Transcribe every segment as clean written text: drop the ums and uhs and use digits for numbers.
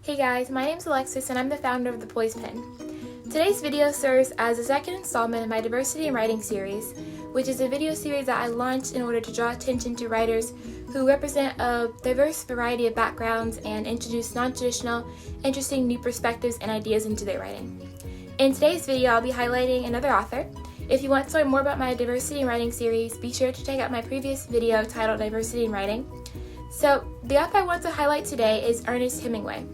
Hey guys, my name's Alexis and I'm the founder of The Poise Pen. Today's video serves as the second installment of my Diversity in Writing series, which is a video series that I launched in order to draw attention to writers who represent a diverse variety of backgrounds and introduce non-traditional, interesting new perspectives and ideas into their writing. In today's video, I'll be highlighting another author. If you want to learn more about my Diversity in Writing series, be sure to check out my previous video titled Diversity in Writing. So, the author I want to highlight today is Ernest Hemingway.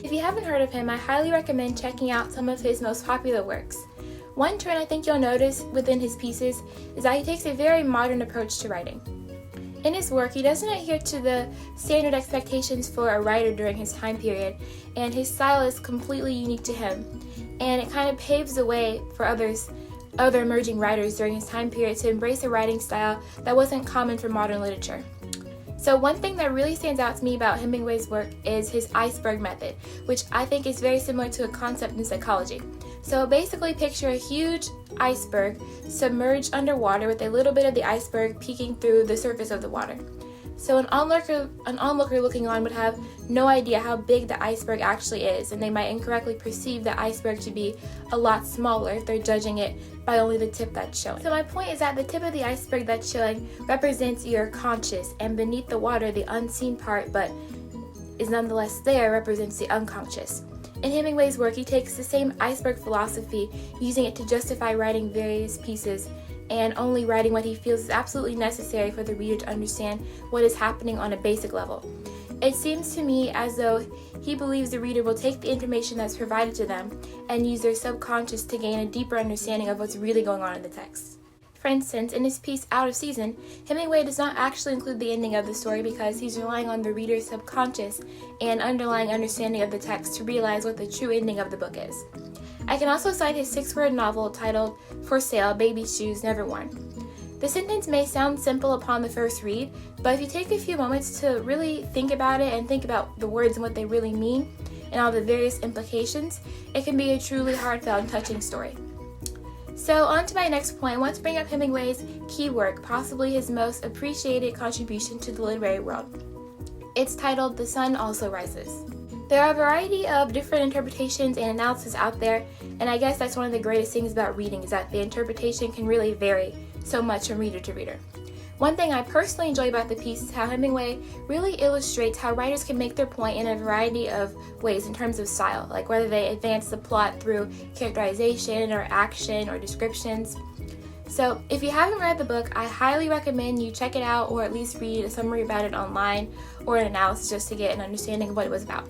If you haven't heard of him, I highly recommend checking out some of his most popular works. One trend I think you'll notice within his pieces is that he takes a very modern approach to writing. In his work, he doesn't adhere to the standard expectations for a writer during his time period, and his style is completely unique to him, and it kind of paves the way for other emerging writers during his time period to embrace a writing style that wasn't common for modern literature. So one thing that really stands out to me about Hemingway's work is his Iceberg Method, which I think is very similar to a concept in psychology. So basically picture a huge iceberg submerged underwater with a little bit of the iceberg peeking through the surface of the water. So an onlooker looking on would have no idea how big the iceberg actually is, and they might incorrectly perceive the iceberg to be a lot smaller if they're judging it by only the tip that's showing. So my point is that the tip of the iceberg that's showing represents your conscious, and beneath the water, the unseen part but is nonetheless there represents the unconscious. In Hemingway's work, he takes the same iceberg philosophy, using it to justify writing various pieces and only writing what he feels is absolutely necessary for the reader to understand what is happening on a basic level. It seems to me as though he believes the reader will take the information that's provided to them and use their subconscious to gain a deeper understanding of what's really going on in the text. For instance, in his piece Out of Season, Hemingway does not actually include the ending of the story because he's relying on the reader's subconscious and underlying understanding of the text to realize what the true ending of the book is. I can also cite his 6-word novel titled For Sale, Baby Shoes Never Worn. The sentence may sound simple upon the first read, but if you take a few moments to really think about it and think about the words and what they really mean and all the various implications, it can be a truly heartfelt and touching story. So on to my next point, I want to bring up Hemingway's key work, possibly his most appreciated contribution to the literary world. It's titled The Sun Also Rises. There are a variety of different interpretations and analysis out there, and I guess that's one of the greatest things about reading is that the interpretation can really vary so much from reader to reader. One thing I personally enjoy about the piece is how Hemingway really illustrates how writers can make their point in a variety of ways in terms of style, like whether they advance the plot through characterization or action or descriptions. So if you haven't read the book, I highly recommend you check it out or at least read a summary about it online or an analysis just to get an understanding of what it was about.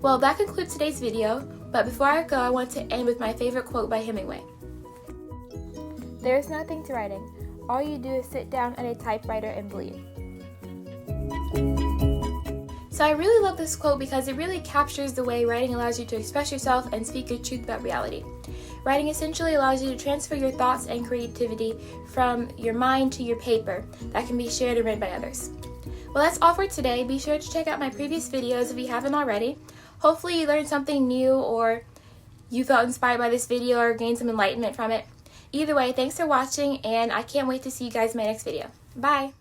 Well, that concludes today's video, but before I go, I want to end with my favorite quote by Hemingway. "There is nothing to writing. All you do is sit down at a typewriter and bleed." So I really love this quote because it really captures the way writing allows you to express yourself and speak your truth about reality. Writing essentially allows you to transfer your thoughts and creativity from your mind to your paper that can be shared and read by others. Well, that's all for today. Be sure to check out my previous videos if you haven't already. Hopefully you learned something new or you felt inspired by this video or gained some enlightenment from it. Either way, thanks for watching, and I can't wait to see you guys in my next video. Bye!